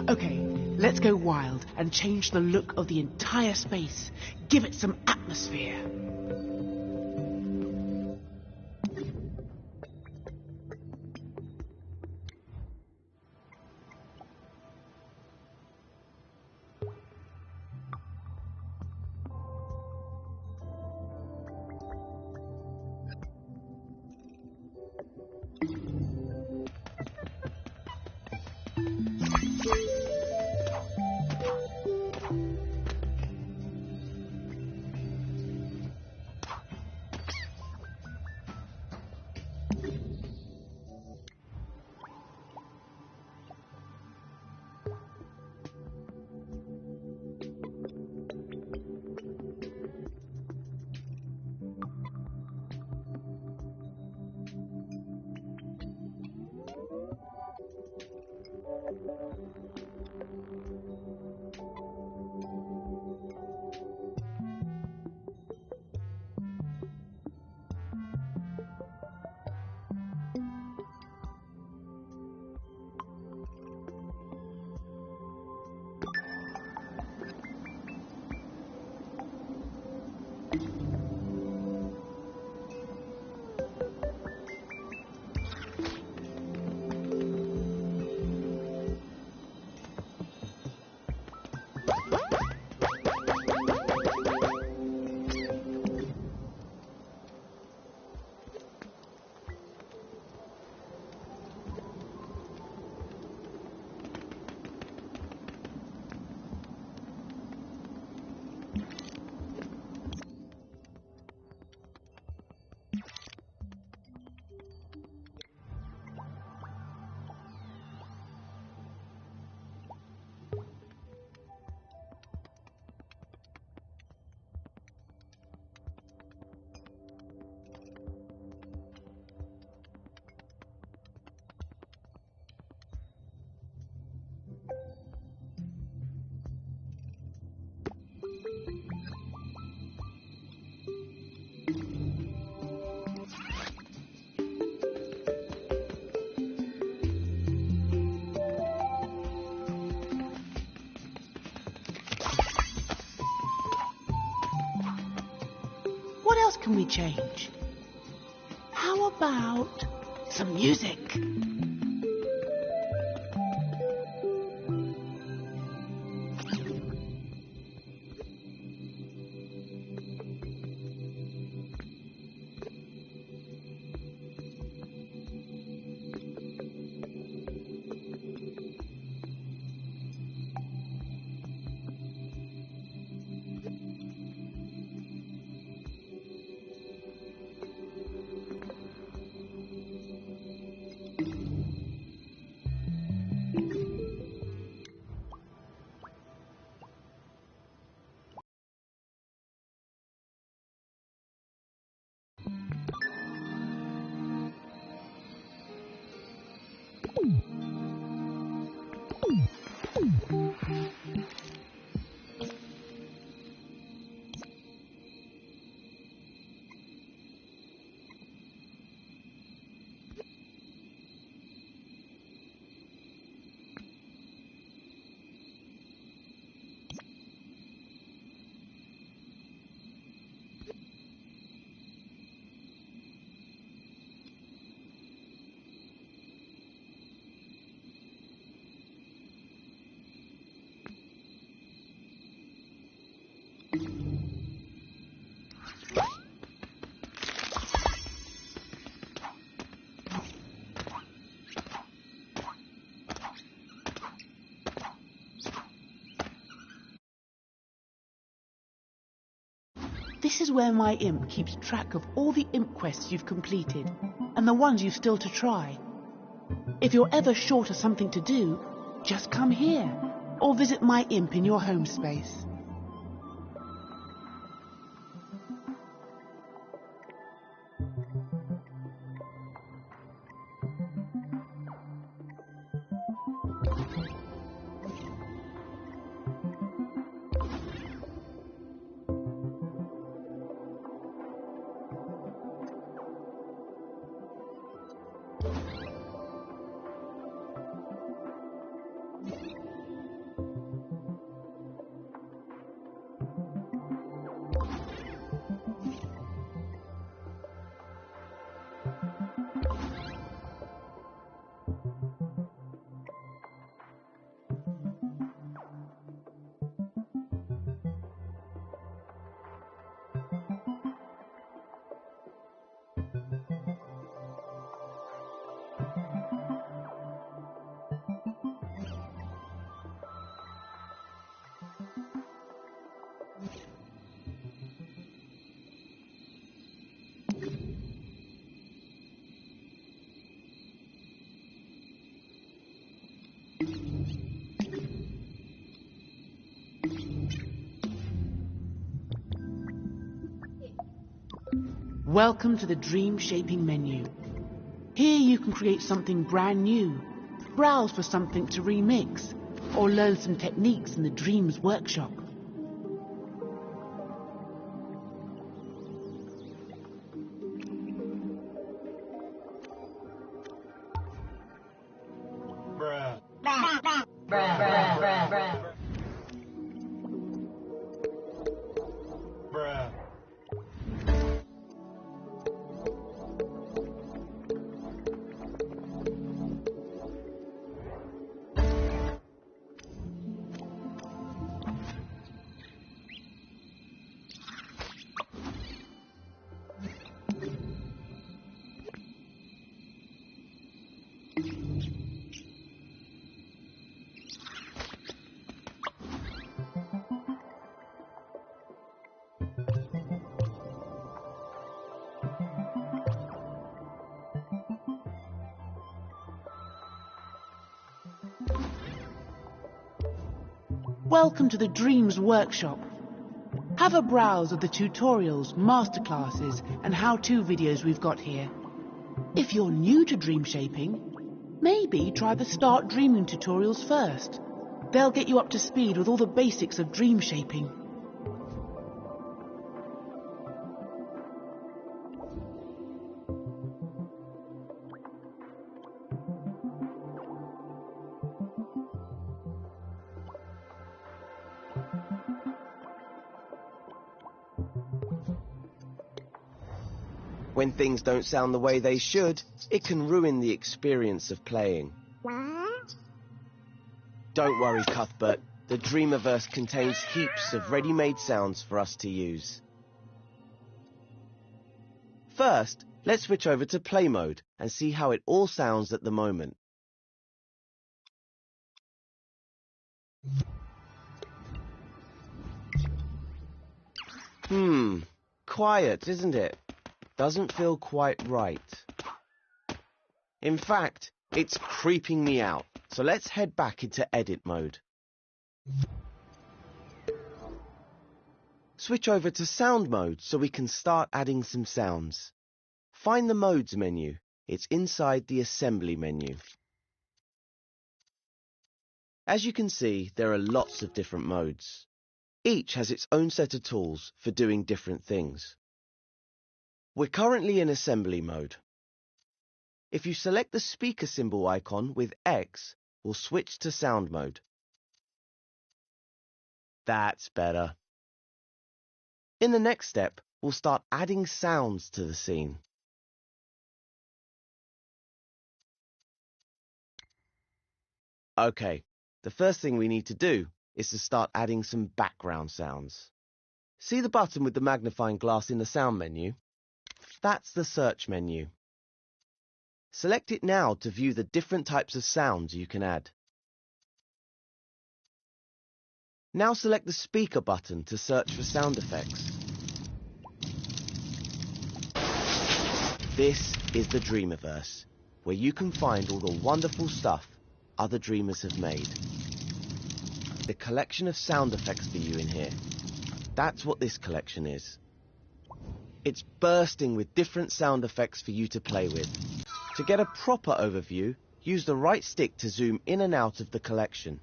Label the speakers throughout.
Speaker 1: Okay, let's go wild and change the look of the entire space. Give it some atmosphere. What else can we change? How about some music? This is where my imp keeps track of all the imp quests you've completed and the ones you've still to try. If you're ever short of something to do, just come here or visit my imp in your home space. Welcome to the Dream Shaping menu. Here you can create something brand new, browse for something to remix, or learn some techniques in the Dreams workshop. Welcome to the Dreams workshop. Have a browse of the tutorials, masterclasses and how-to videos we've got here. If you're new to dream shaping, maybe try the Start Dreaming tutorials first. They'll get you up to speed with all the basics of dream shaping.
Speaker 2: When things don't sound the way they should, it can ruin the experience of playing. Don't worry, Cuthbert. The Dreamiverse contains heaps of ready-made sounds for us to use. First, let's switch over to play mode and see how it all sounds at the moment. Quiet, isn't it? Doesn't feel quite right. In fact, it's creeping me out, so let's head back into edit mode. Switch over to sound mode so we can start adding some sounds. Find the modes menu. It's inside the assembly menu. As you can see, there are lots of different modes. Each has its own set of tools for doing different things. We're currently in assembly mode. If you select the speaker symbol icon with X, we'll switch to sound mode. That's better. In the next step, we'll start adding sounds to the scene. Okay, the first thing we need to do is to start adding some background sounds. See the button with the magnifying glass in the sound menu? That's the search menu. Select it now to view the different types of sounds you can add. Now select the speaker button to search for sound effects. This is the Dreamiverse, where you can find all the wonderful stuff other dreamers have made. The collection of sound effects for you in here. That's what this collection is. It's bursting with different sound effects for you to play with. To get a proper overview, use the right stick to zoom in and out of the collection.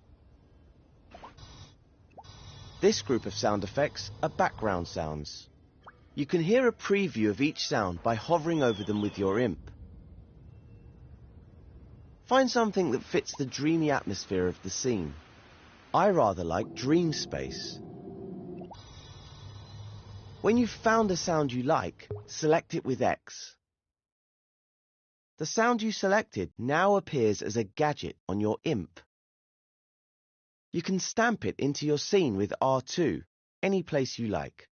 Speaker 2: This group of sound effects are background sounds. You can hear a preview of each sound by hovering over them with your imp. Find something that fits the dreamy atmosphere of the scene. I rather like dream space. When you've found a sound you like, select it with X. The sound you selected now appears as a gadget on your imp. You can stamp it into your scene with R2, any place you like.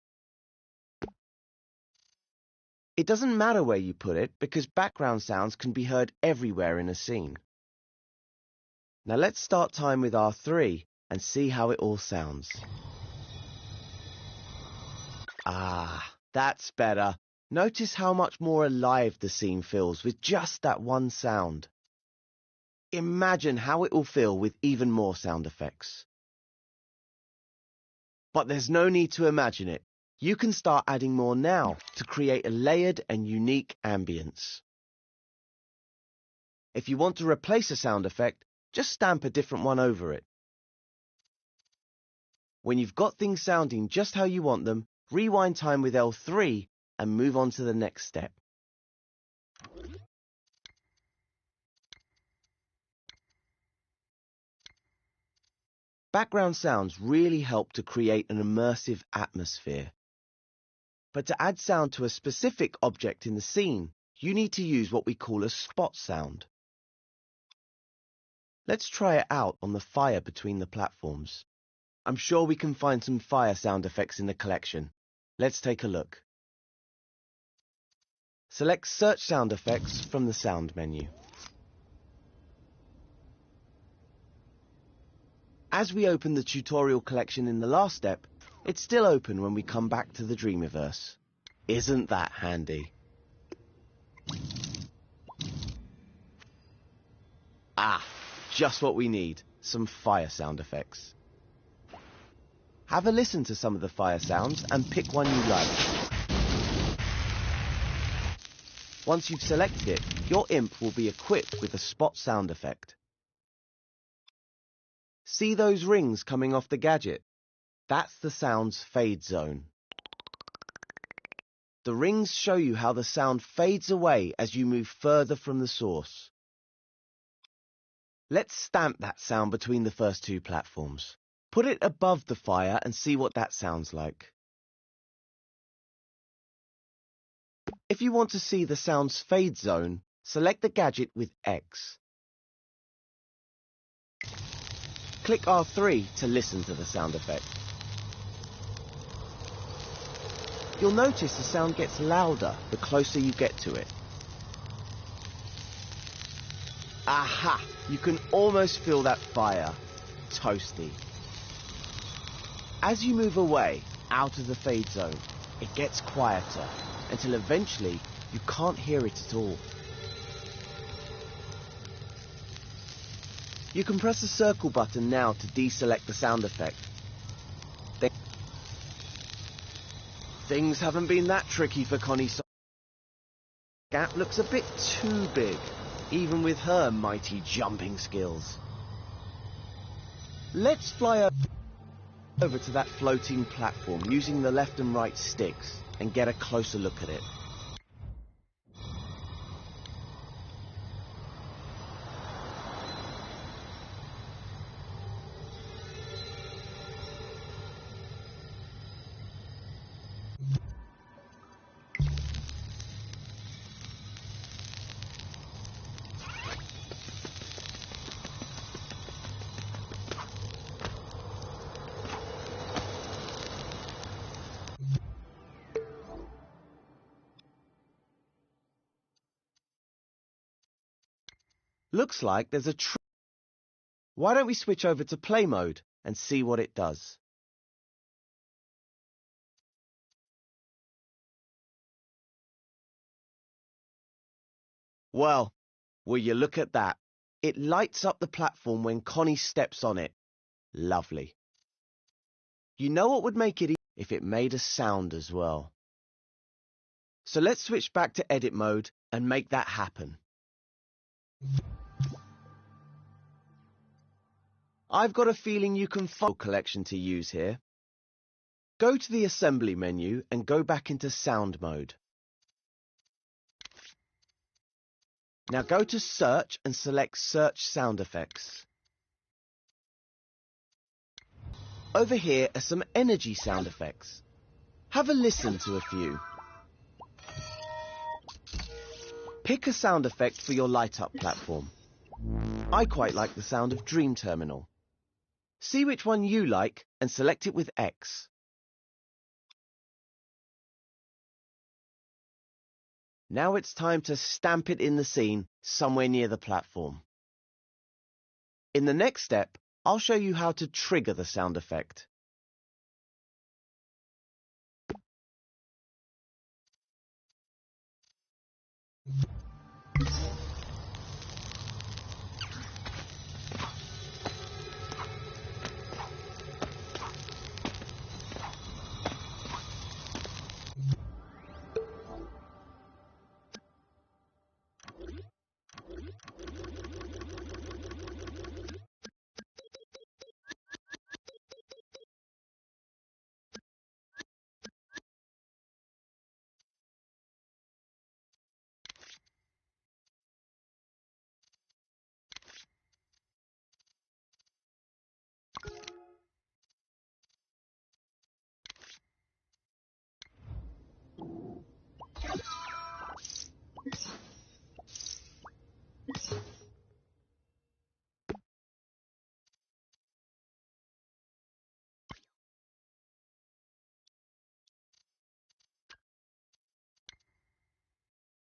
Speaker 2: It doesn't matter where you put it because background sounds can be heard everywhere in a scene. Now let's start time with R3 and see how it all sounds. That's better. Notice how much more alive the scene feels with just that one sound. Imagine how it will feel with even more sound effects. But there's no need to imagine it. You can start adding more now to create a layered and unique ambience. If you want to replace a sound effect, just stamp a different one over it. When you've got things sounding just how you want them, rewind time with L3 and move on to the next step. Background sounds really help to create an immersive atmosphere. But to add sound to a specific object in the scene, you need to use what we call a spot sound. Let's try it out on the fire between the platforms. I'm sure we can find some fire sound effects in the collection. Let's take a look. Select Search Sound Effects from the Sound menu. As we open the tutorial collection in the last step, it's still open when we come back to the Dreamiverse. Isn't that handy? Ah, just what we need, some fire sound effects. Have a listen to some of the fire sounds and pick one you like. Once you've selected it, your imp will be equipped with a spot sound effect. See those rings coming off the gadget? That's the sound's fade zone. The rings show you how the sound fades away as you move further from the source. Let's stamp that sound between the first two platforms. Put it above the fire and see what that sounds like. If you want to see the sound's fade zone, select the gadget with X. Click R3 to listen to the sound effect. You'll notice the sound gets louder the closer you get to it. Aha! You can almost feel that fire. Toasty. As you move away, out of the fade zone, it gets quieter, until eventually you can't hear it at all. You can press the circle button now to deselect the sound effect. Things haven't been that tricky for Connie. Gap looks a bit too big, even with her mighty jumping skills. Let's fly over to that floating platform using the left and right sticks and get a closer look at it. Looks like there's a Why don't we switch over to play mode and see what it does? Well, will you look at that? It lights up the platform when Connie steps on it. Lovely. You know what would make it if it made a sound as well. So let's switch back to edit mode and make that happen. I've got a feeling you can find a collection to use here. Go to the assembly menu and go back into sound mode. Now go to search and select search sound effects. Over here are some energy sound effects. Have a listen to a few. Pick a sound effect for your light up platform. I quite like the sound of Dream Terminal. See which one you like and select it with X. Now it's time to stamp it in the scene somewhere near the platform. In the next step, I'll show you how to trigger the sound effect.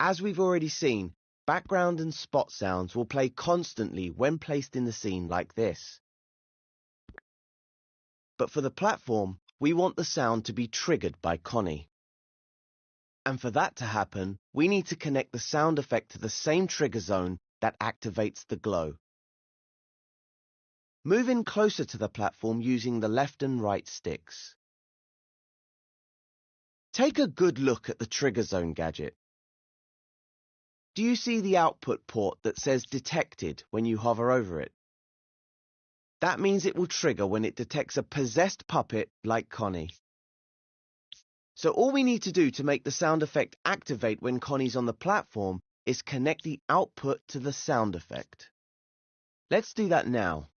Speaker 2: As we've already seen, background and spot sounds will play constantly when placed in the scene like this. But for the platform, we want the sound to be triggered by Connie. And for that to happen, we need to connect the sound effect to the same trigger zone that activates the glow. Move in closer to the platform using the left and right sticks. Take a good look at the trigger zone gadget. Do you see the output port that says detected when you hover over it? That means it will trigger when it detects a possessed puppet like Connie. So all we need to do to make the sound effect activate when Connie's on the platform is connect the output to the sound effect. Let's do that now.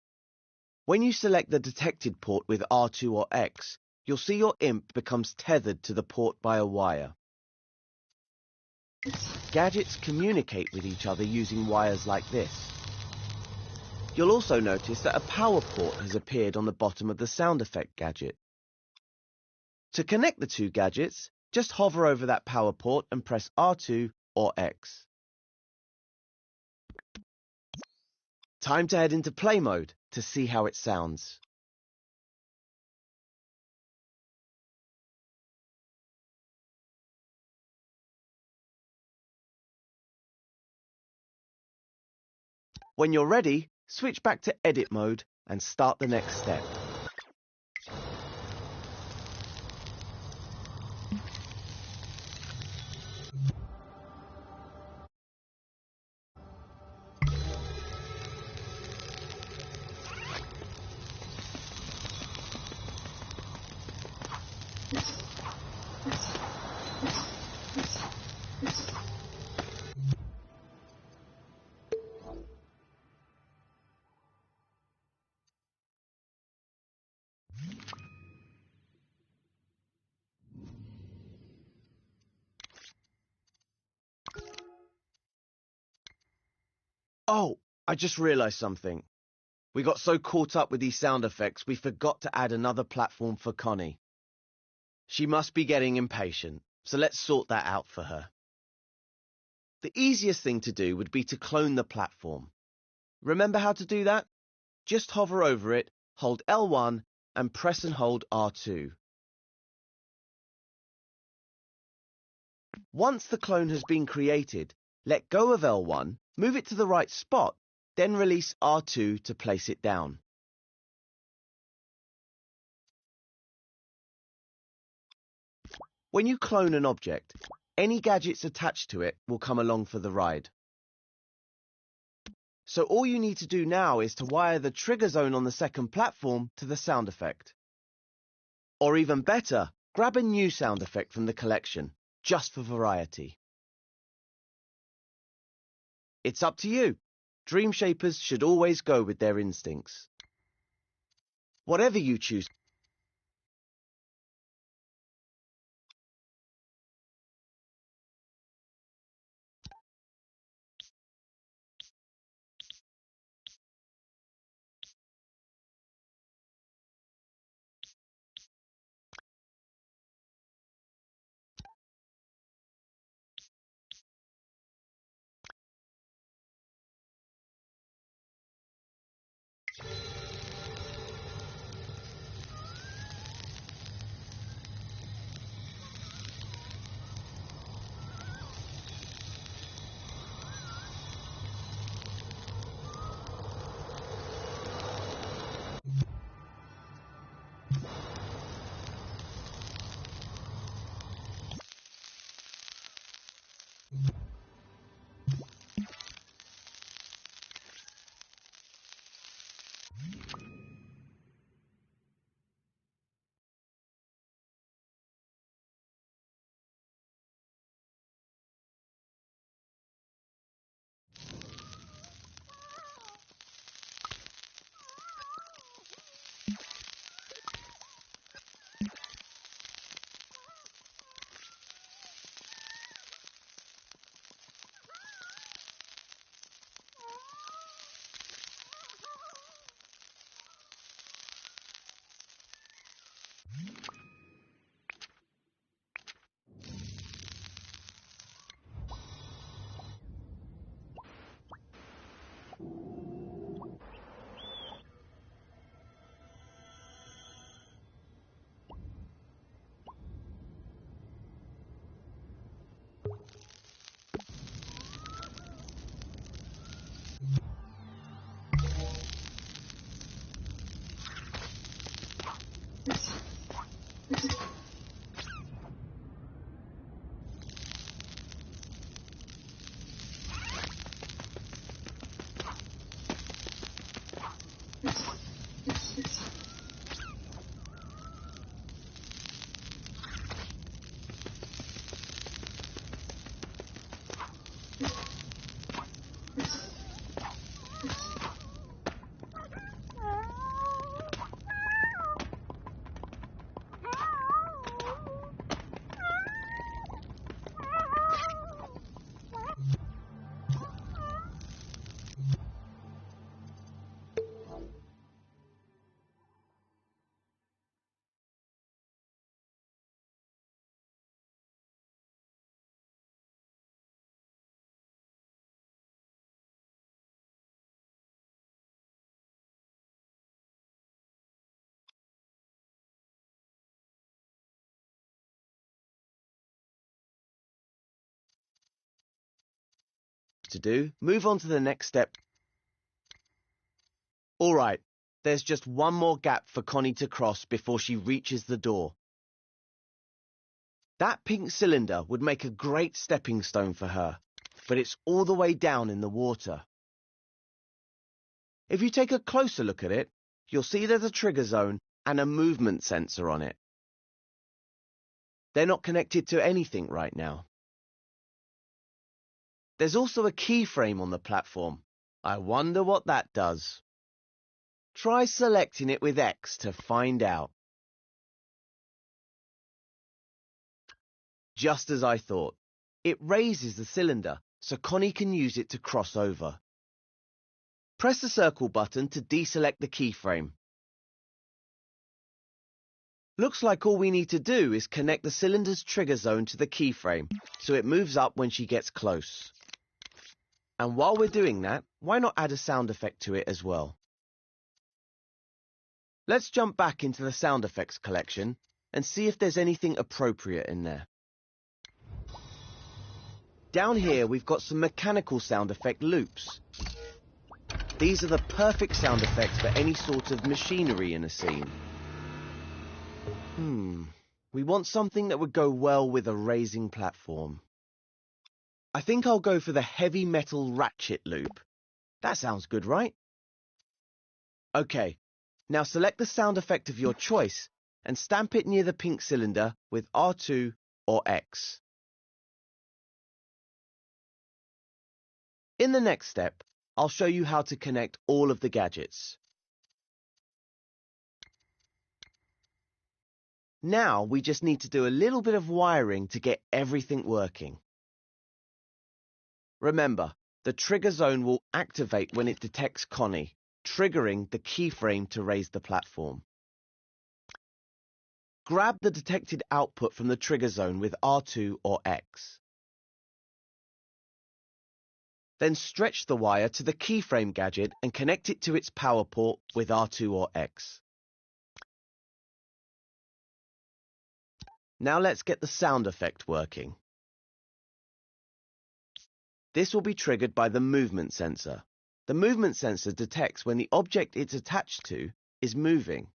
Speaker 2: When you select the detected port with R2 or X, you'll see your imp becomes tethered to the port by a wire. Gadgets communicate with each other using wires like this. You'll also notice that a power port has appeared on the bottom of the sound effect gadget. To connect the two gadgets, just hover over that power port and press R2 or X. Time to head into play mode to see how it sounds. When you're ready, switch back to edit mode and start the next step. Oh, I just realized something. We got so caught up with these sound effects, we forgot to add another platform for Connie. She must be getting impatient, so let's sort that out for her. The easiest thing to do would be to clone the platform. Remember how to do that? Just hover over it, hold L1, and press and hold R2. Once the clone has been created, let go of L1, move it to the right spot, then release R2 to place it down. When you clone an object, any gadgets attached to it will come along for the ride. So all you need to do now is to wire the trigger zone on the second platform to the sound effect. Or even better, grab a new sound effect from the collection, just for variety. It's up to you. Dream shapers should always go with their instincts. Whatever you choose. to do, move on to the next step. Alright, there's just one more gap for Connie to cross before she reaches the door. That pink cylinder would make a great stepping stone for her, but it's all the way down in the water. If you take a closer look at it, you'll see there's a trigger zone and a movement sensor on it. They're not connected to anything right now. There's also a keyframe on the platform. I wonder what that does. Try selecting it with X to find out. Just as I thought, it raises the cylinder so Connie can use it to cross over. Press the circle button to deselect the keyframe. Looks like all we need to do is connect the cylinder's trigger zone to the keyframe so it moves up when she gets close. And while we're doing that, why not add a sound effect to it as well? Let's jump back into the sound effects collection and see if there's anything appropriate in there. Down here we've got some mechanical sound effect loops. These are the perfect sound effects for any sort of machinery in a scene. We want something that would go well with a raising platform. I think I'll go for the heavy metal ratchet loop. That sounds good, right? Okay, now select the sound effect of your choice and stamp it near the pink cylinder with R2 or X. In the next step, I'll show you how to connect all of the gadgets. Now we just need to do a little bit of wiring to get everything working. Remember, the trigger zone will activate when it detects Connie, triggering the keyframe to raise the platform. Grab the detected output from the trigger zone with R2 or X. Then stretch the wire to the keyframe gadget and connect it to its power port with R2 or X. Now let's get the sound effect working. This will be triggered by the movement sensor. The movement sensor detects when the object it's attached to is moving.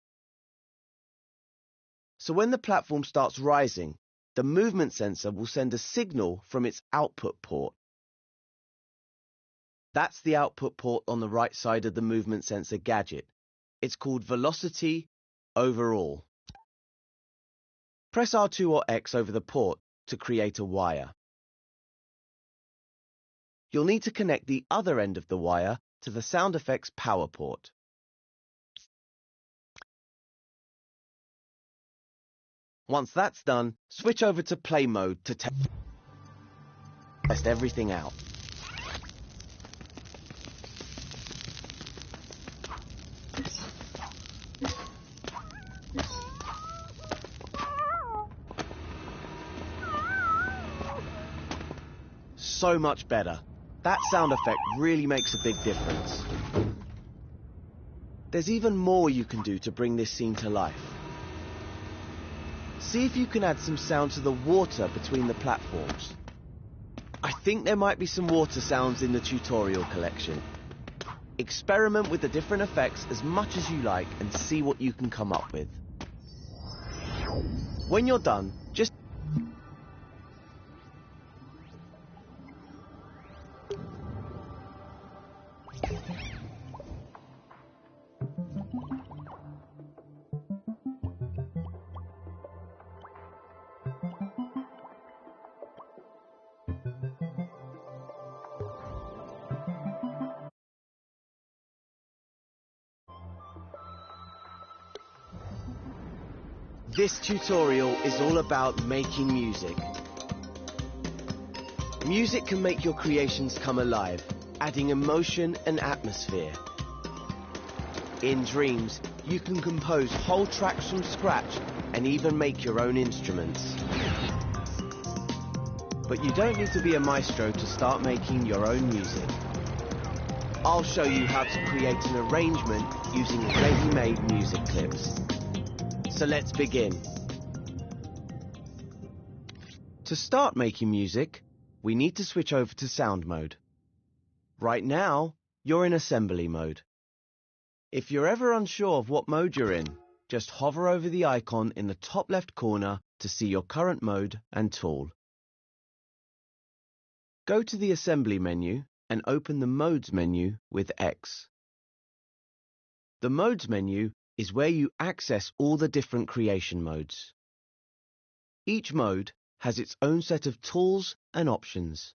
Speaker 2: So when the platform starts rising, the movement sensor will send a signal from its output port. That's the output port on the right side of the movement sensor gadget. It's called velocity overall. Press R2 or X over the port to create a wire. You'll need to connect the other end of the wire to the sound effects power port. Once that's done, switch over to play mode to test everything out. So much better. That sound effect really makes a big difference. There's even more you can do to bring this scene to life. See if you can add some sound to the water between the platforms. I think there might be some water sounds in the tutorial collection. Experiment with the different effects as much as you like and see what you can come up with. When you're done, just This tutorial is all about making music. Music can make your creations come alive, adding emotion and atmosphere. In Dreams, you can compose whole tracks from scratch and even make your own instruments. But you don't need to be a maestro to start making your own music. I'll show you how to create an arrangement using ready-made music clips. So let's begin. To start making music, we need to switch over to sound mode. Right now, you're in assembly mode. If you're ever unsure of what mode you're in, just hover over the icon in the top left corner to see your current mode and tool. Go to the Assembly menu and open the Modes menu with X. The Modes menu is where you access all the different creation modes. Each mode has its own set of tools and options.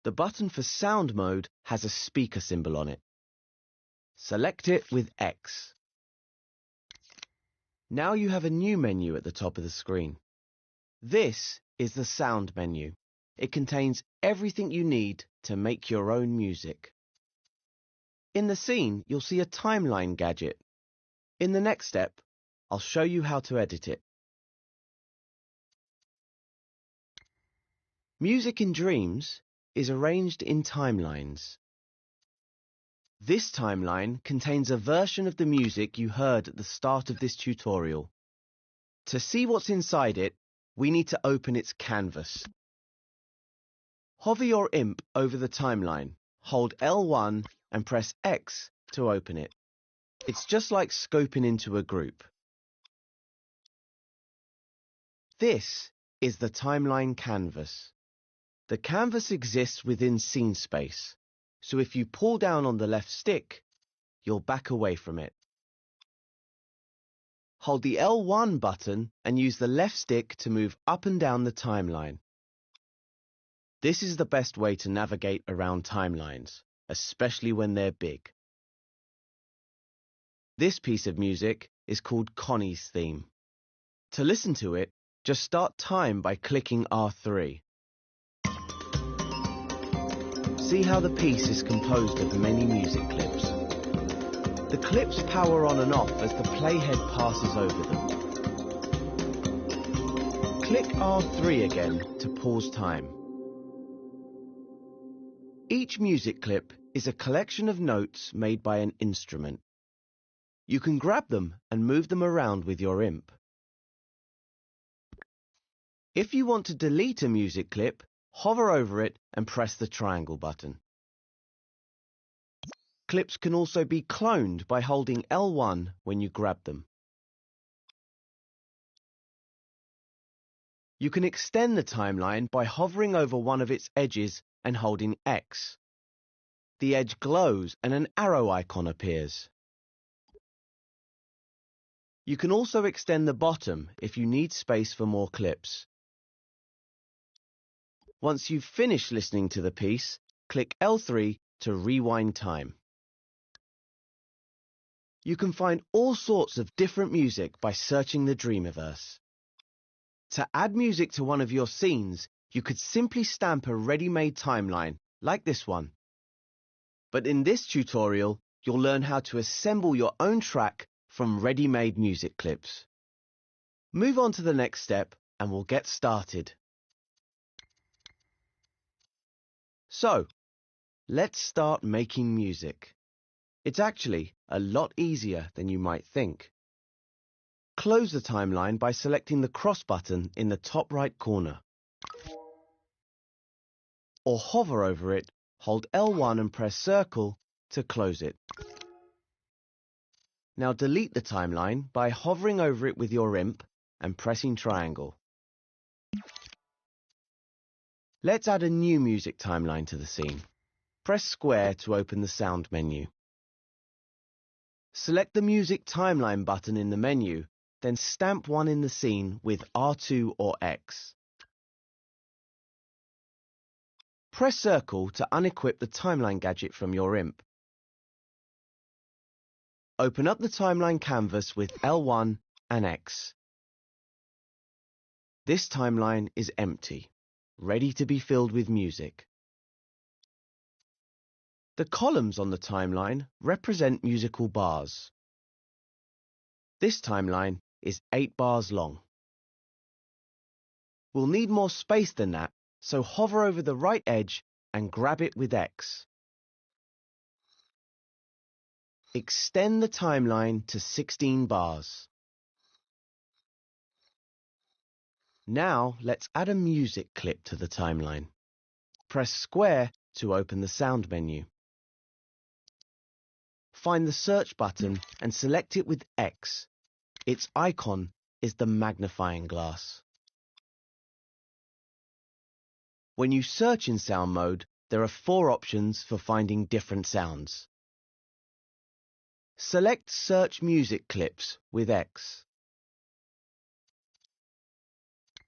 Speaker 2: The button for Sound mode has a speaker symbol on it. Select it with X. Now you have a new menu at the top of the screen. This is the Sound menu. It contains everything you need to make your own music. In the scene, you'll see a timeline gadget. In the next step, I'll show you how to edit it. Music in Dreams is arranged in timelines. This timeline contains a version of the music you heard at the start of this tutorial. To see what's inside it, we need to open its canvas. Hover your imp over the timeline, hold L1 and press X to open it. It's just like scoping into a group. This is the timeline canvas. The canvas exists within scene space, so if you pull down on the left stick, you'll back away from it. Hold the L1 button and use the left stick to move up and down the timeline. This is the best way to navigate around timelines, especially when they're big. This piece of music is called Connie's theme. To listen to it, just start time by clicking R3. See how the piece is composed of many music clips. The clips power on and off as the playhead passes over them. Click R3 again to pause time. Each music clip is a collection of notes made by an instrument. You can grab them and move them around with your imp. If you want to delete a music clip, hover over it and press the triangle button. Clips can also be cloned by holding L1 when you grab them. You can extend the timeline by hovering over one of its edges and holding X. The edge glows and an arrow icon appears. You can also extend the bottom if you need space for more clips. Once you've finished listening to the piece, click L3 to rewind time. You can find all sorts of different music by searching the Dreamiverse. To add music to one of your scenes, you could simply stamp a ready-made timeline, like this one. But in this tutorial, you'll learn how to assemble your own track from ready-made music clips. Move on to the next step and we'll get started. So, let's start making music. It's actually a lot easier than you might think. Close the timeline by selecting the cross button in the top right corner. Or hover over it, hold L1 and press circle to close it. Now delete the timeline by hovering over it with your imp and pressing triangle. Let's add a new music timeline to the scene. Press square to open the sound menu. Select the music timeline button in the menu, then stamp one in the scene with R2 or X. Press circle to unequip the timeline gadget from your imp. Open up the timeline canvas with L1 and X. This timeline is empty, ready to be filled with music. The columns on the timeline represent musical bars. This timeline is 8 bars long. We'll need more space than that, so hover over the right edge and grab it with X. Extend the timeline to 16 bars. Now let's add a music clip to the timeline. Press square to open the sound menu. Find the search button and select it with X. Its icon is the magnifying glass. When you search in sound mode, there are 4 options for finding different sounds. Select Search Music Clips with X.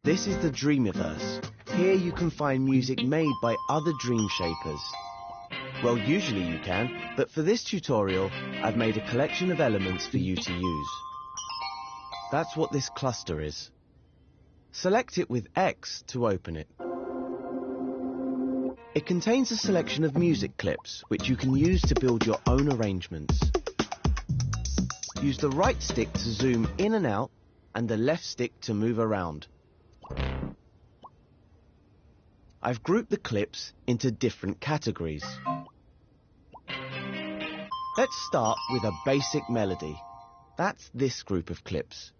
Speaker 2: This is the Dreamiverse. Here you can find music made by other dream shapers. Well, usually you can, but for this tutorial, I've made a collection of elements for you to use. That's what this cluster is. Select it with X to open it. It contains a selection of music clips, which you can use to build your own arrangements. Use the right stick to zoom in and out, and the left stick to move around. I've grouped the clips into different categories. Let's start with a basic melody. That's this group of clips.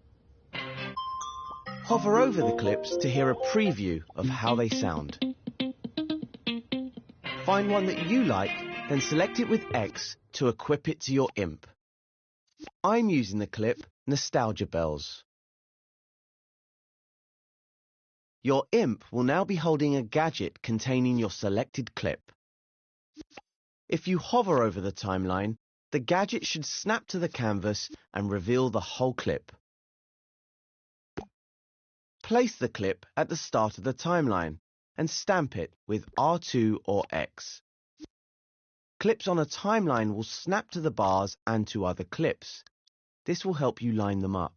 Speaker 2: Hover over the clips to hear a preview of how they sound. Find one that you like, then select it with X to equip it to your imp. I'm using the clip Nostalgia Bells. Your imp will now be holding a gadget containing your selected clip. If you hover over the timeline, the gadget should snap to the canvas and reveal the whole clip. Place the clip at the start of the timeline and stamp it with R2 or X. Clips on a timeline will snap to the bars and to other clips. This will help you line them up.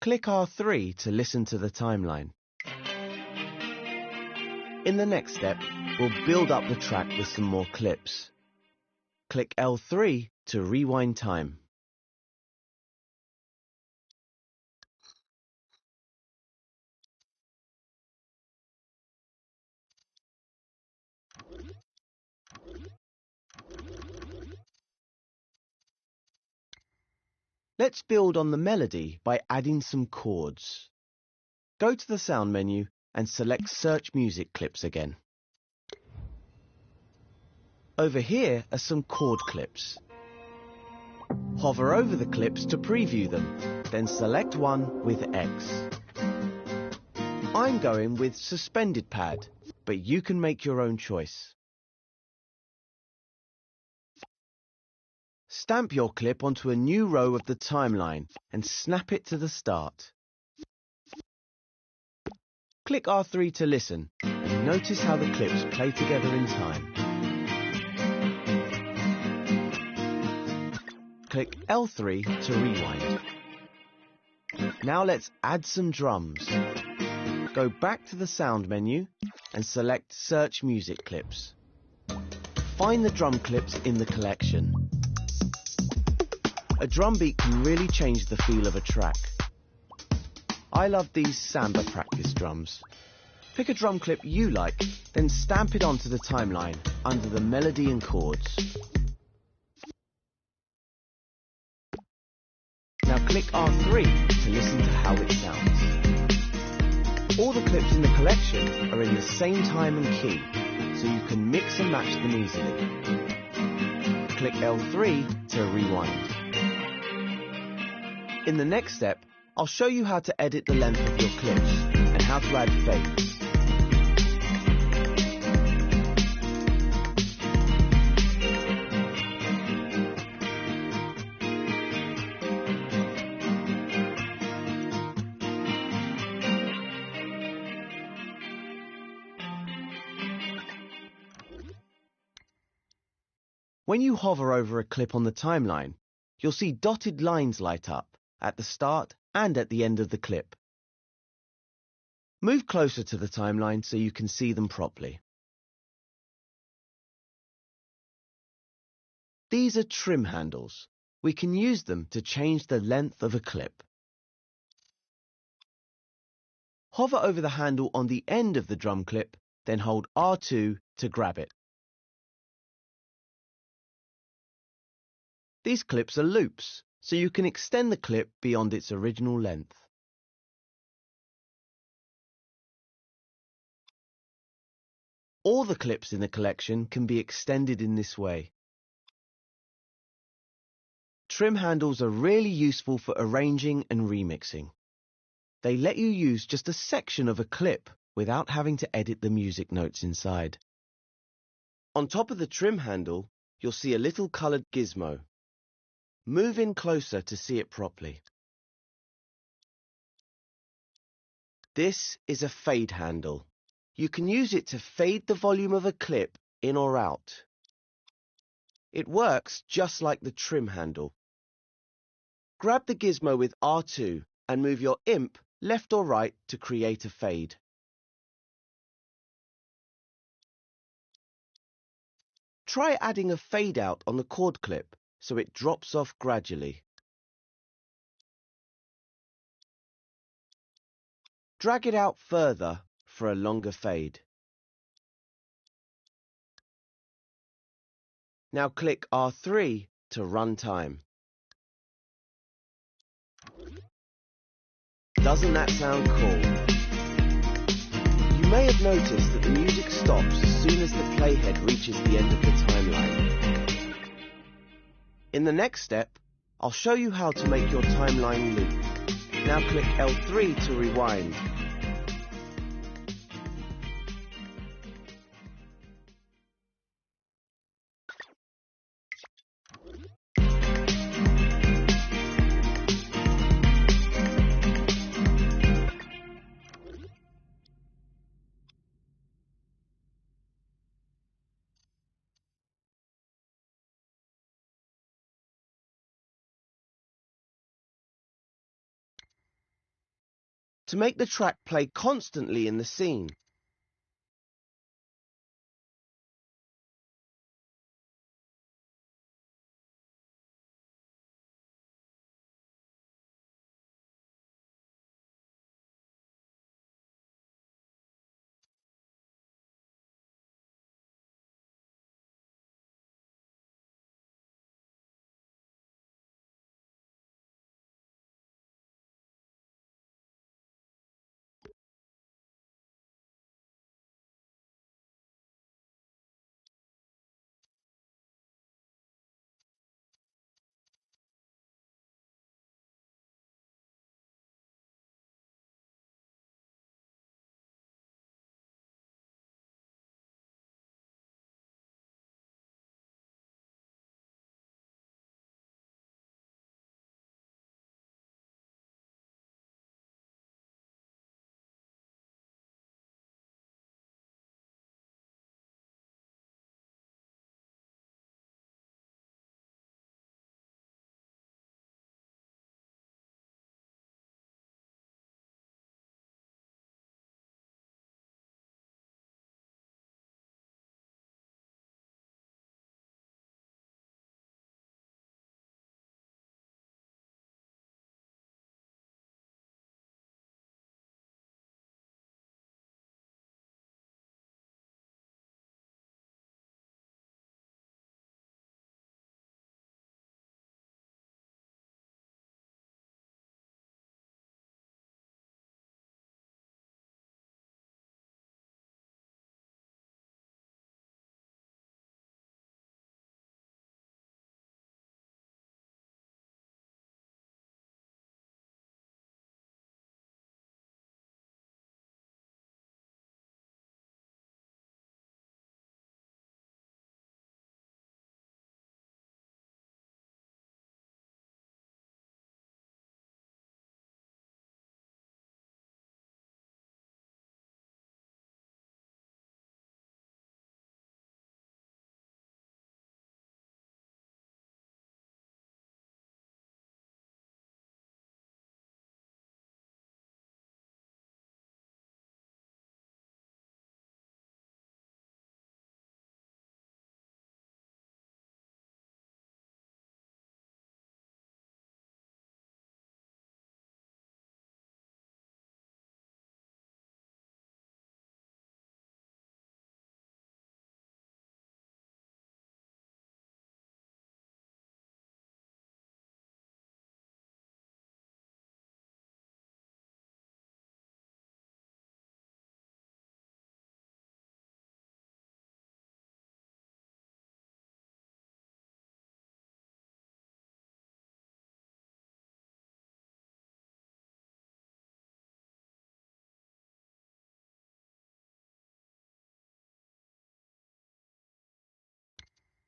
Speaker 2: Click R3 to listen to the timeline. In the next step, we'll build up the track with some more clips. Click L3 to rewind time. Let's build on the melody by adding some chords. Go to the sound menu and select Search Music Clips again. Over here are some chord clips. Hover over the clips to preview them, then select one with X. I'm going with Suspended Pad, but you can make your own choice. Stamp your clip onto a new row of the timeline and snap it to the start. Click R3 to listen and notice how the clips play together in time. Click L3 to rewind. Now let's add some drums. Go back to the sound menu and select Search Music Clips. Find the drum clips in the collection. A drum beat can really change the feel of a track. I love these samba practice drums. Pick a drum clip you like, then stamp it onto the timeline under the melody and chords. Now click R3 to listen to how it sounds. All the clips in the collection are in the same time and key, so you can mix and match them easily. Click L3 to rewind. In the next step, I'll show you how to edit the length of your clips and how to add fades. When you hover over a clip on the timeline, you'll see dotted lines light up at the start and at the end of the clip. Move closer to the timeline so you can see them properly. These are trim handles. We can use them to change the length of a clip. Hover over the handle on the end of the drum clip, then hold R2 to grab it. These clips are loops, so you can extend the clip beyond its original length. All the clips in the collection can be extended in this way. Trim handles are really useful for arranging and remixing. They let you use just a section of a clip without having to edit the music notes inside. On top of the trim handle, you'll see a little coloured gizmo. Move in closer to see it properly. This is a fade handle. You can use it to fade the volume of a clip in or out. It works just like the trim handle. Grab the gizmo with R2 and move your imp left or right to create a fade. Try adding a fade out on the chord clip so it drops off gradually. Drag it out further for a longer fade. Now click R3 to run time. Doesn't that sound cool? You may have noticed that the music stops as soon as the playhead reaches the end of the timeline. In the next step, I'll show you how to make your timeline loop. Now click L3 to rewind. To make the track play constantly in the scene,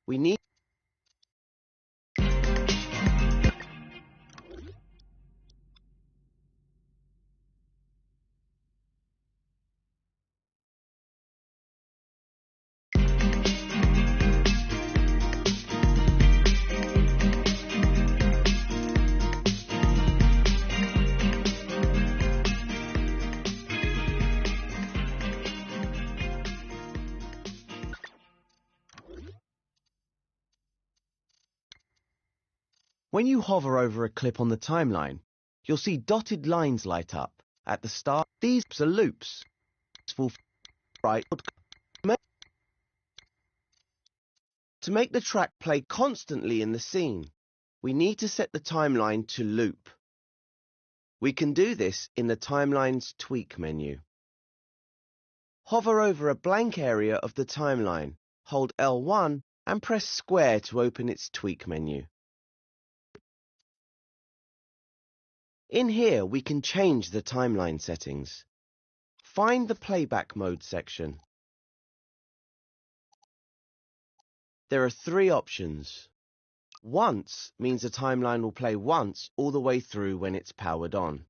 Speaker 2: We need When you hover over a clip on the timeline, you'll see dotted lines light up. At the start, these are loops. Right. To make the track play constantly in the scene, we need to set the timeline to loop. We can do this in the Timeline's Tweak menu. Hover over a blank area of the timeline, hold L1 and press square to open its Tweak menu. In here, we can change the timeline settings. Find the playback mode section. There are three options. Once means a timeline will play once all the way through when it's powered on.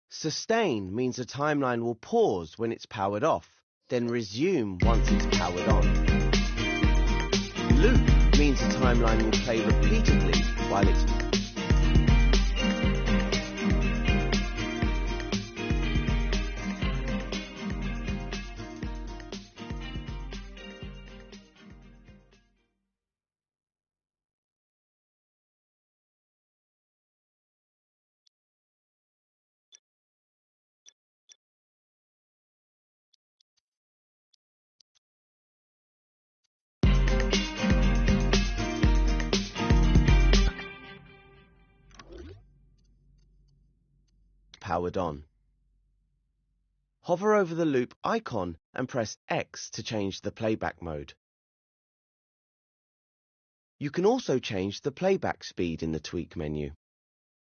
Speaker 2: Sustain means a timeline will pause when it's powered off, then resume once it's powered on. Loop means a timeline will play repeatedly while it's powered on. Hover over the loop icon and press X to change the playback mode. You can also change the playback speed in the Tweak menu.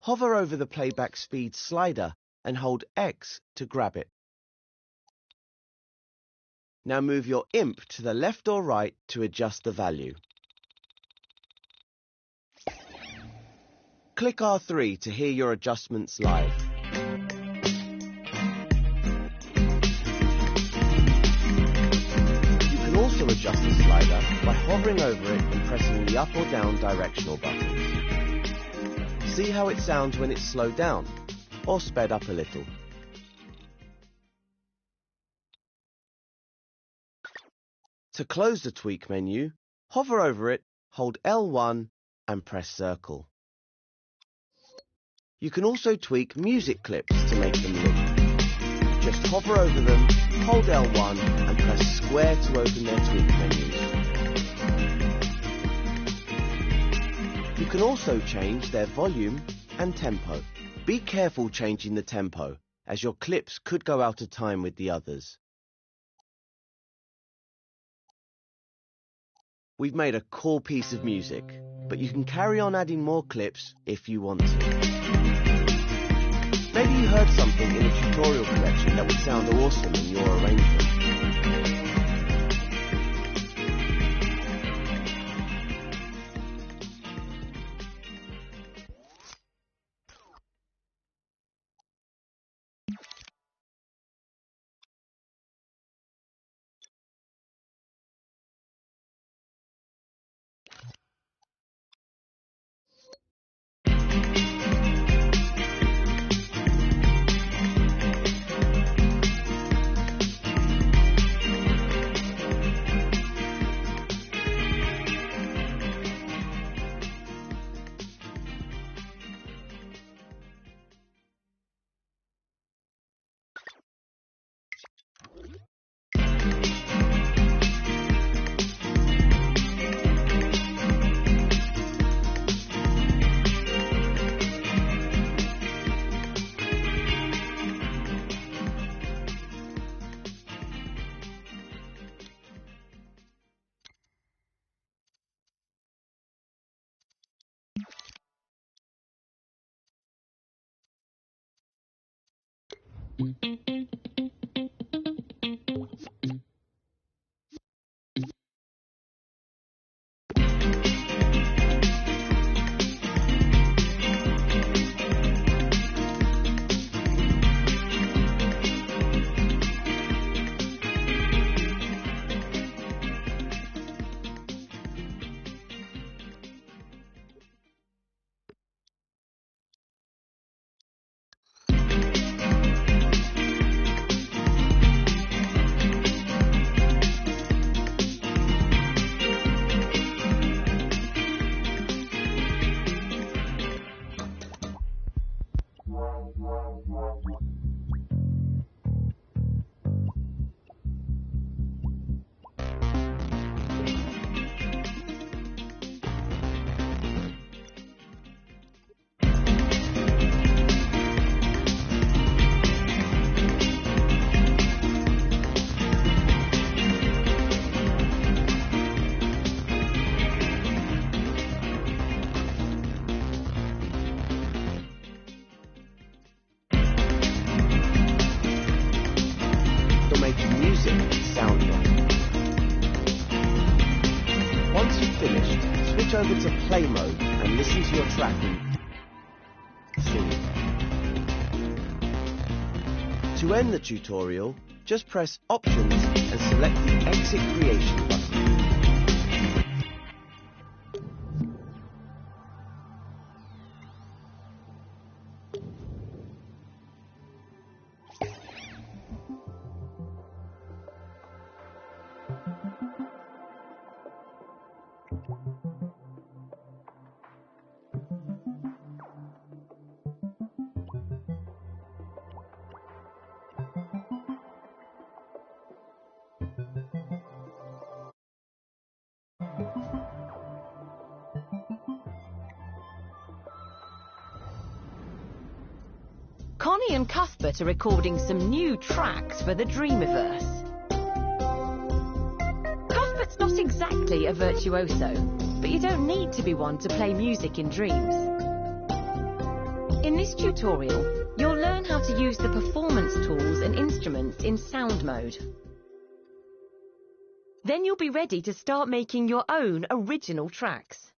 Speaker 2: Hover over the playback speed slider and hold X to grab it. Now move your IMP to the left or right to adjust the value. Click R3 to hear your adjustments live. You can also adjust the slider by hovering over it and pressing the up or down directional buttons. See how it sounds when it's slowed down or sped up a little. To close the Tweak menu, hover over it, hold L1 and press circle. You can also tweak music clips to make them loop. Just hover over them, hold L1 and press square to open their tweak menus. You can also change their volume and tempo. Be careful changing the tempo, as your clips could go out of time with the others. We've made a cool piece of music, but you can carry on adding more clips if you want to. Maybe you heard something in a tutorial collection that would sound awesome in your arrangement. to play mode and listen to your track in full. To end the tutorial, just press Options and select the Exit Creation button.
Speaker 3: Connie and Cuthbert are recording some new tracks for the Dreamiverse. Cuthbert's not exactly a virtuoso, but you don't need to be one to play music in dreams. In this tutorial, you'll learn how to use the performance tools and instruments in sound mode. Then you'll be ready to start making your own original tracks.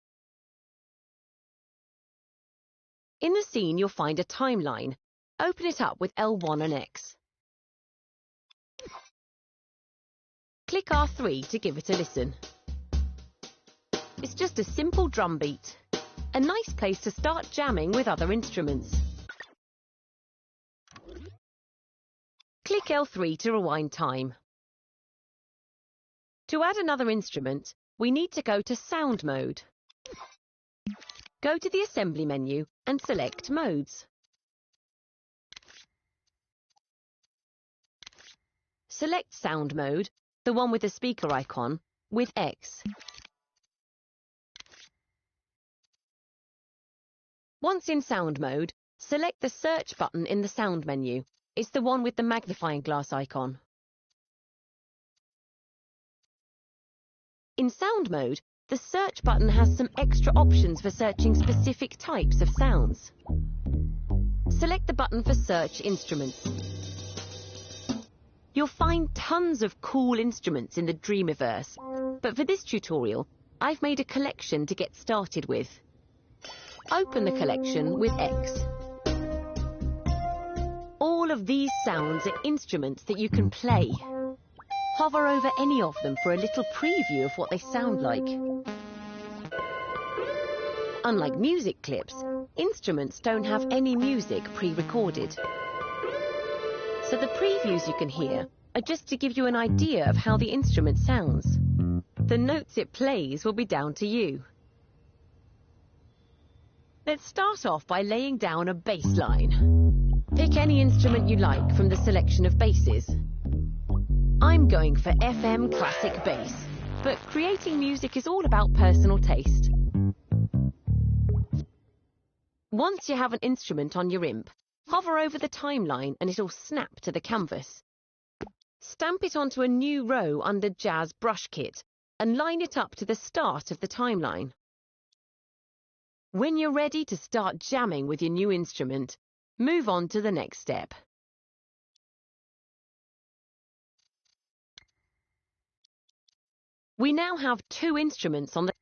Speaker 3: In the scene, you'll find a timeline. Open it up with L1 and X. Click R3 to give it a listen. It's just a simple drum beat. A nice place to start jamming with other instruments. Click L3 to rewind time. To add another instrument, we need to go to Sound Mode. Go to the Assembly menu and select Modes. Select Sound Mode, the one with the speaker icon, with X. Once in Sound Mode, select the Search button in the Sound menu. It's the one with the magnifying glass icon. In Sound Mode, the Search button has some extra options for searching specific types of sounds. Select the button for Search Instruments. You'll find tons of cool instruments in the Dreamiverse, but for this tutorial, I've made a collection to get started with. Open the collection with X. All of these sounds are instruments that you can play. Hover over any of them for a little preview of what they sound like. Unlike music clips, instruments don't have any music pre-recorded. So the previews you can hear are just to give you an idea of how the instrument sounds. The notes it plays will be down to you. Let's start off by laying down a bass line. Pick any instrument you like from the selection of basses. I'm going for FM classic bass, but creating music is all about personal taste. Once you have an instrument on your imp, hover over the timeline and it'll snap to the canvas. Stamp it onto a new row under Jazz Brush Kit and line it up to the start of the timeline. When you're ready to start jamming with your new instrument, move on to the next step. We now have two instruments on the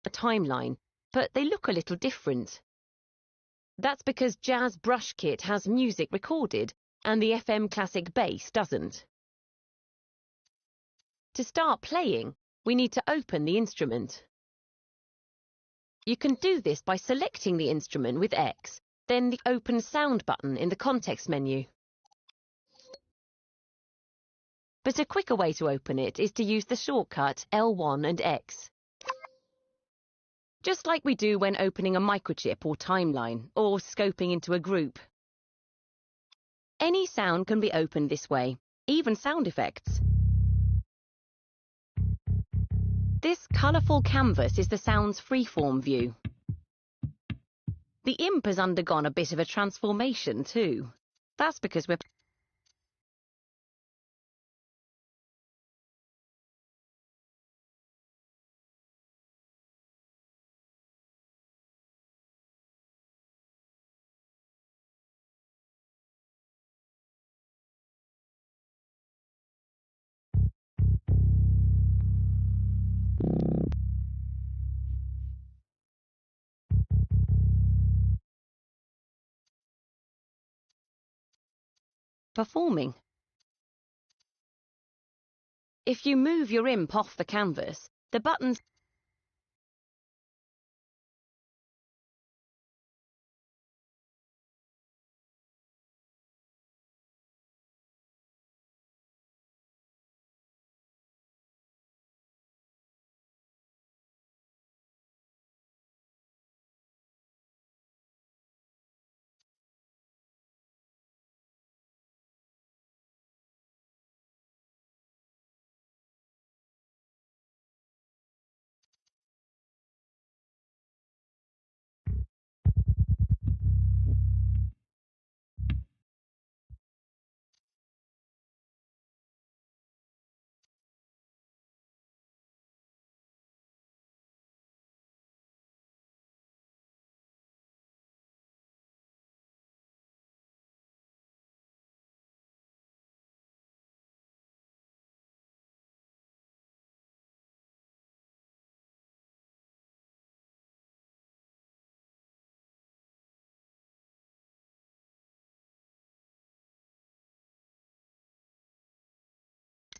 Speaker 3: a timeline, but they look a little different. That's because Jazz Brush Kit has music recorded and the FM Classic bass doesn't. To start playing, we need to open the instrument. You can do this by selecting the instrument with X, then the Open Sound button in the context menu. But a quicker way to open it is to use the shortcut L1 and X. Just like we do when opening a microchip or timeline, or scoping into a group. Any sound can be opened this way, even sound effects. This colourful canvas is the sound's freeform view. The imp has undergone a bit of a transformation too. That's because we're performing. If you move your imp off the canvas, the buttons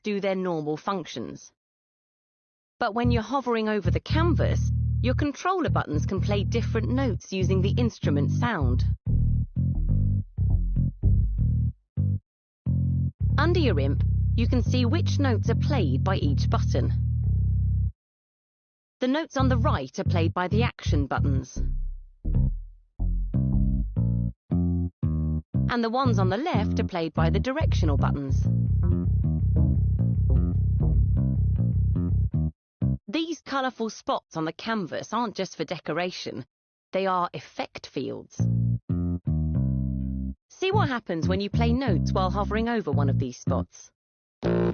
Speaker 3: do their normal functions. But when you're hovering over the canvas, your controller buttons can play different notes using the instrument sound. Under your imp, you can see which notes are played by each button. The notes on the right are played by the action buttons. And the ones on the left are played by the directional buttons. These colourful spots on the canvas aren't just for decoration, they are effect fields. See what happens when you play notes while hovering over one of these spots. Effect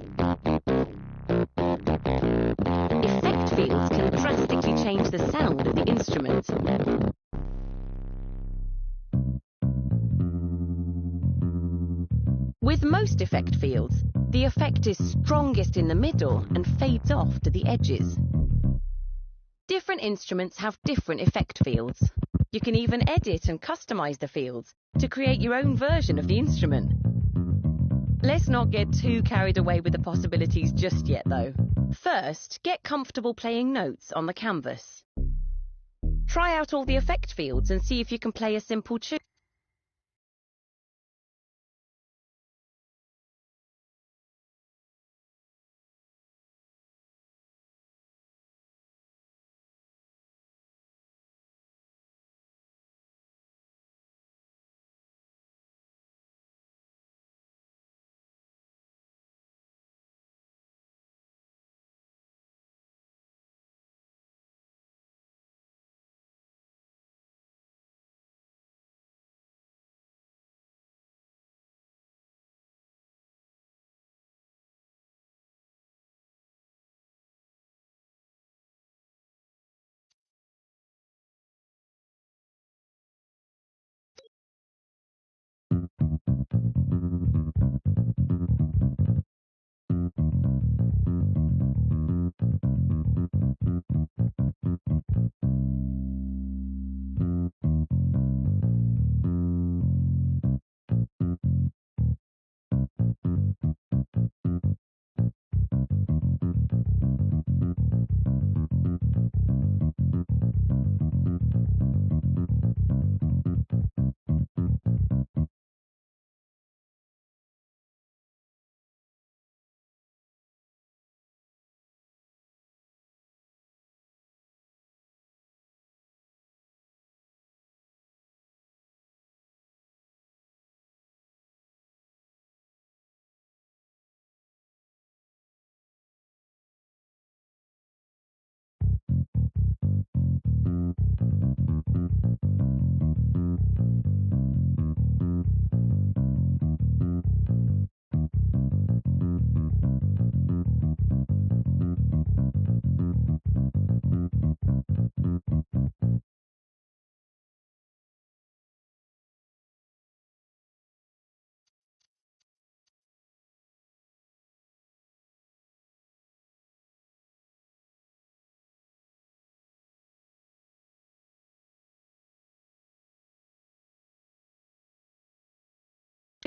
Speaker 3: fields can drastically change the sound of the instrument. With most effect fields, the effect is strongest in the middle and fades off to the edges. Different instruments have different effect fields. You can even edit and customize the fields to create your own version of the instrument. Let's not get too carried away with the possibilities just yet, though. First, get comfortable playing notes on the canvas. Try out all the effect fields and see if you can play a simple tune.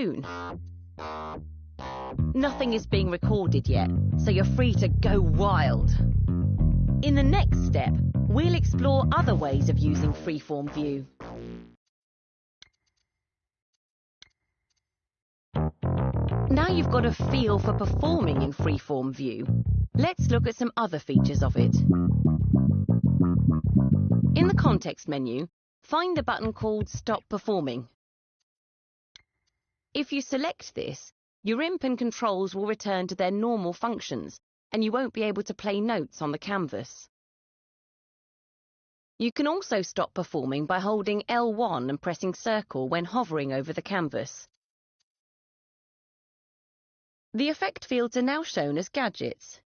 Speaker 3: soon. Nothing is being recorded yet, so you're free to go wild. In the next step, we'll explore other ways of using freeform view. Now you've got a feel for performing in freeform view, let's look at some other features of it. In the context menu, find the button called Stop Performing. If you select this, your imp and controls will return to their normal functions, and you won't be able to play notes on the canvas. You can also stop performing by holding L1 and pressing circle when hovering over the canvas. The effect fields are now shown as gadgets.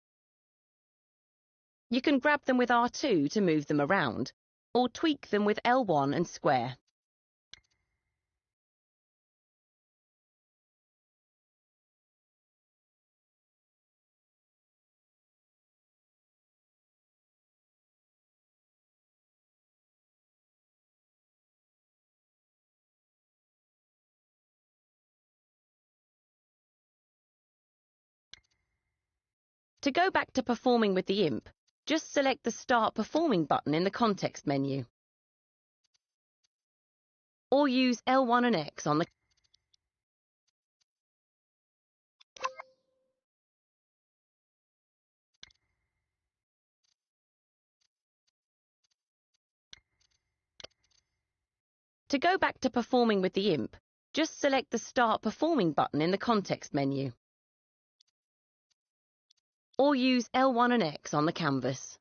Speaker 3: You can grab them with R2 to move them around, or tweak them with L1 and square. To go back to performing with the imp, just select the Start Performing button in the context menu. Or use L1 and X on the To go back to performing with the imp, just select the Start Performing button in the context menu. Or use L1 and X on the canvas.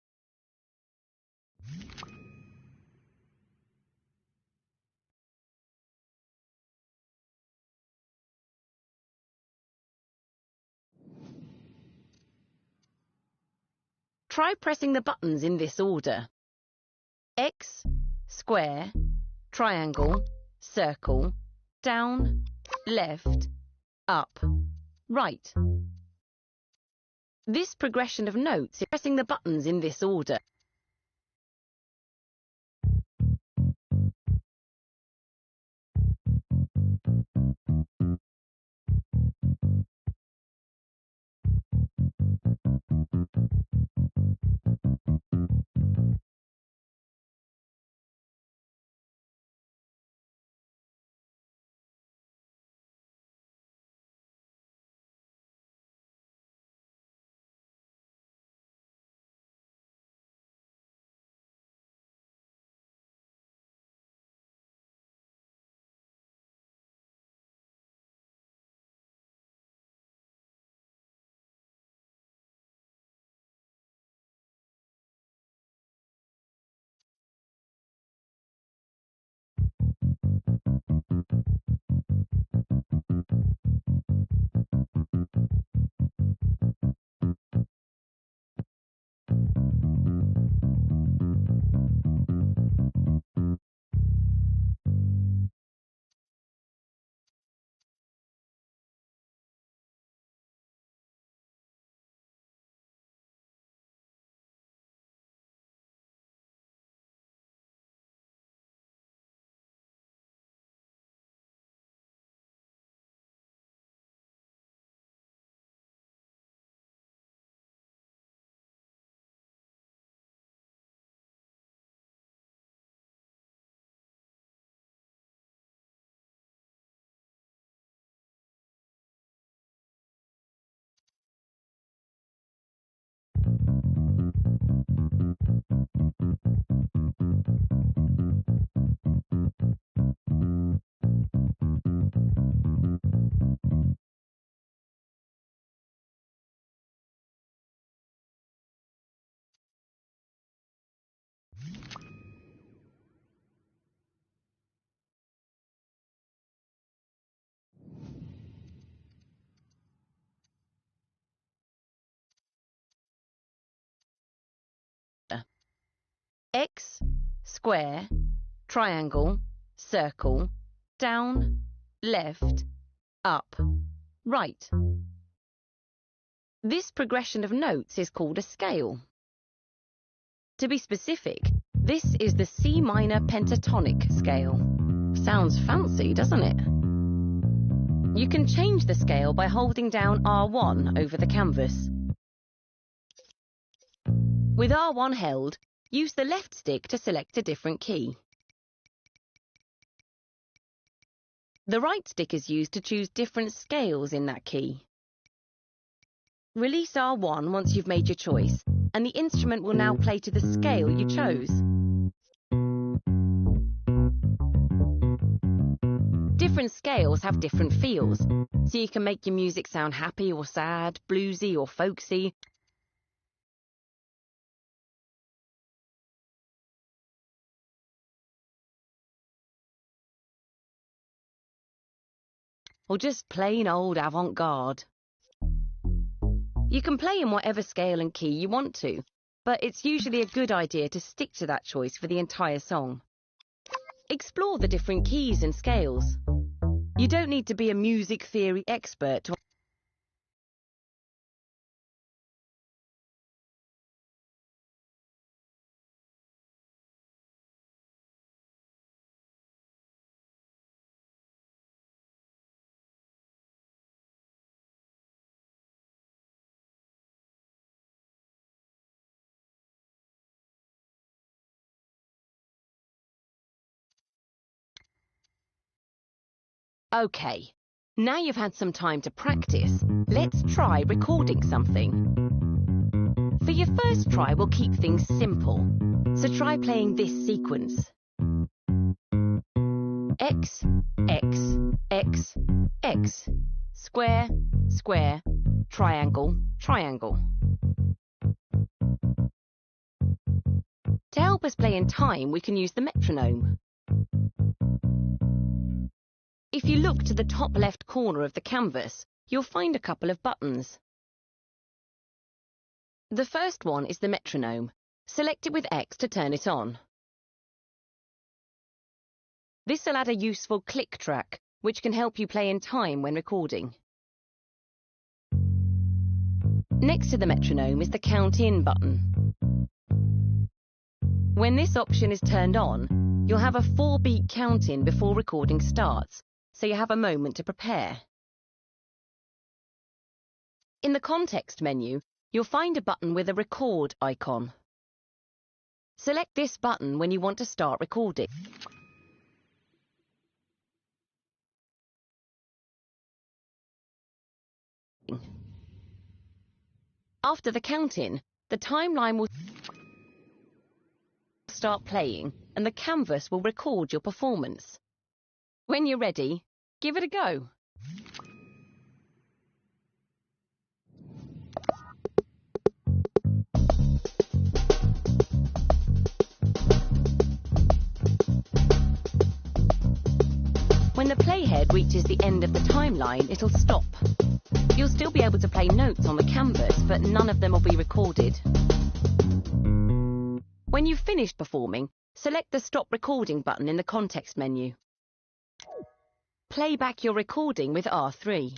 Speaker 3: Try pressing the buttons in this order: X, square, triangle, circle, down, left, up, right. This progression of notes is pressing the buttons in this order. X, square, triangle, circle, down, left, up, right. This progression of notes is called a scale. To be specific, this is the C minor pentatonic scale. Sounds fancy, doesn't it? You can change the scale by holding down R1 over the canvas. With R1 held, use the left stick to select a different key. The right stick is used to choose different scales in that key. Release R1 once you've made your choice, and the instrument will now play to the scale you chose. Different scales have different feels, so you can make your music sound happy or sad, bluesy or folksy. Or just plain old avant-garde. You can play in whatever scale and key you want to, but it's usually a good idea to stick to that choice for the entire song. Explore the different keys and scales. You don't need to be a music theory expert to Okay, now you've had some time to practice, let's try recording something. For your first try, we'll keep things simple, so try playing this sequence. X, X, X, X, square, square, triangle, triangle. To help us play in time, we can use the metronome. If you look to the top left corner of the canvas, you'll find a couple of buttons. The first one is the metronome. Select it with X to turn it on. This will add a useful click track, which can help you play in time when recording. Next to the metronome is the Count In button. When this option is turned on, you'll have a 4-beat count-in before recording starts, so you have a moment to prepare. In the context menu, you'll find a button with a record icon. Select this button when you want to start recording. After the count-in, the timeline will start playing and the canvas will record your performance. When you're ready, give it a go. When the playhead reaches the end of the timeline, it'll stop. You'll still be able to play notes on the canvas, but none of them will be recorded. When you've finished performing, select the Stop Recording button in the context menu. Play back your recording with R3.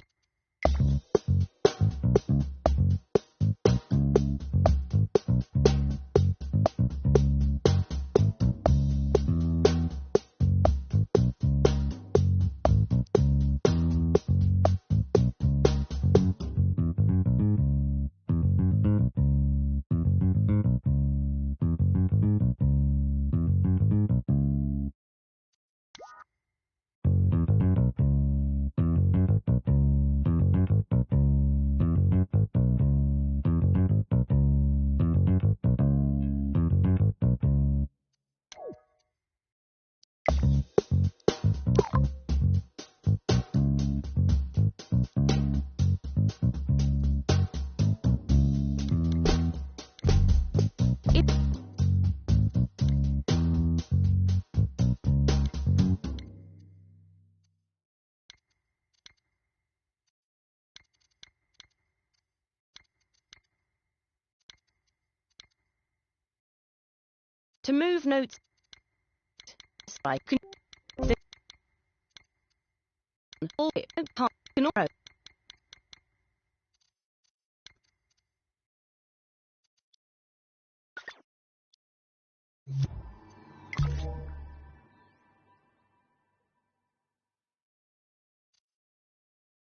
Speaker 3: To move notes,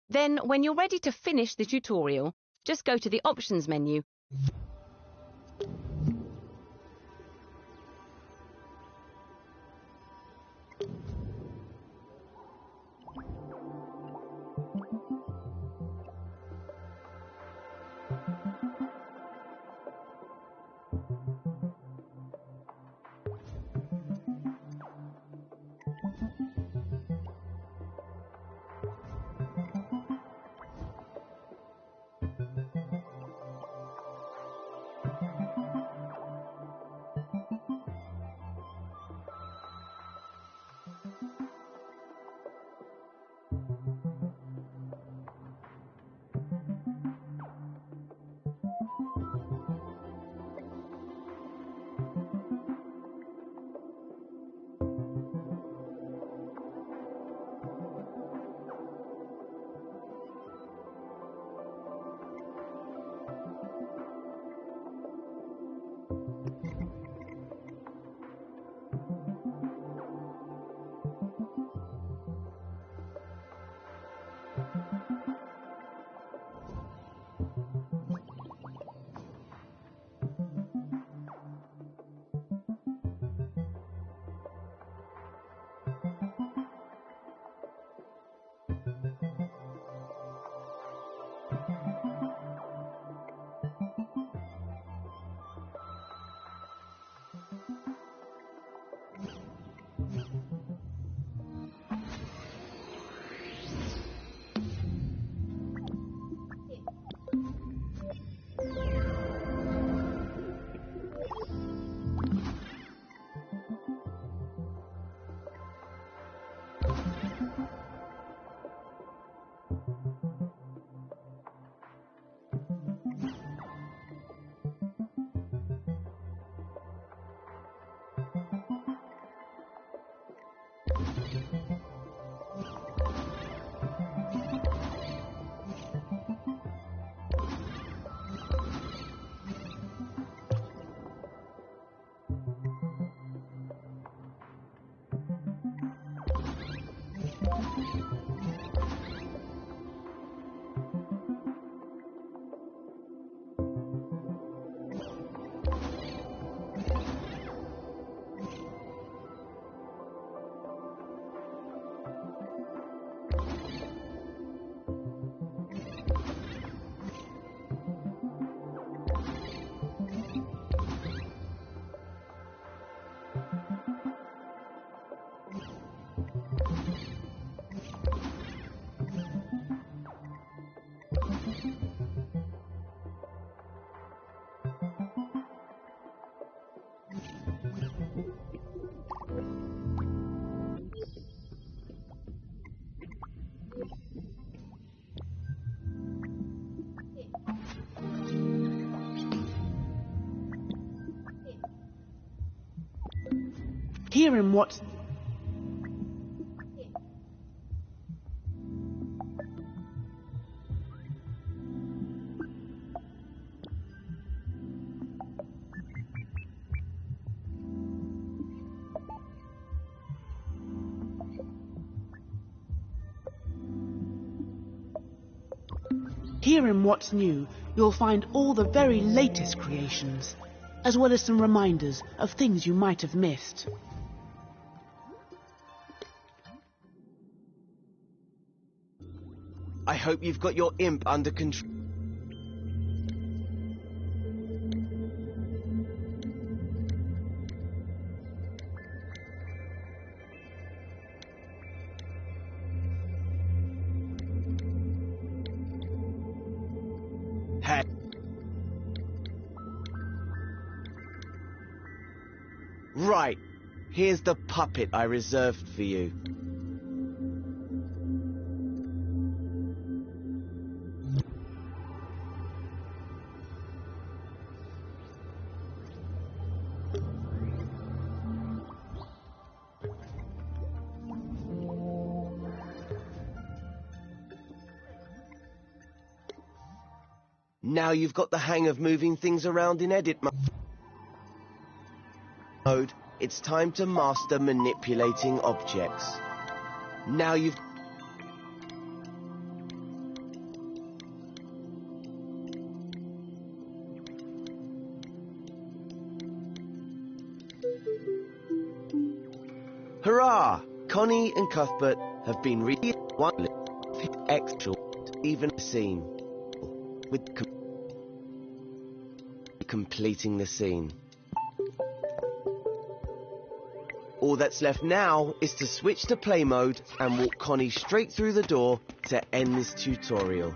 Speaker 3: Then, when you're ready to finish the tutorial, just go to the Options menu.
Speaker 1: Hearing what's... Hearing what's new, you'll find all the very latest creations, as well as some reminders of things you might have missed.
Speaker 2: I hope you've got your imp under control. Hey. Right, here's the puppet I reserved for you. Now you've got the hang of moving things around in edit mode, it's time to master manipulating objects. Now you've... Hurrah! Connie and Cuthbert have been reading one extra even scene with completing the scene. All that's left now is to switch to play mode and walk Connie straight through the door to end this tutorial.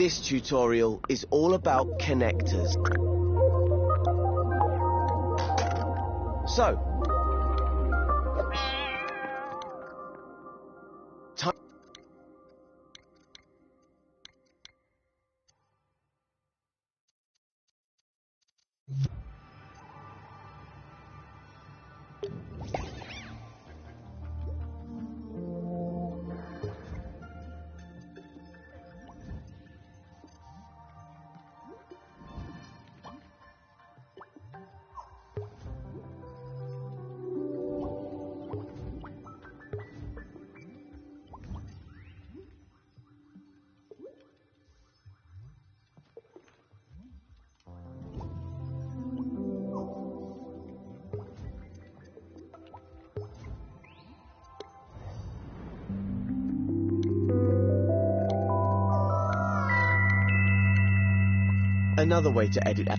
Speaker 2: This tutorial is all about connectors. So, another way to edit.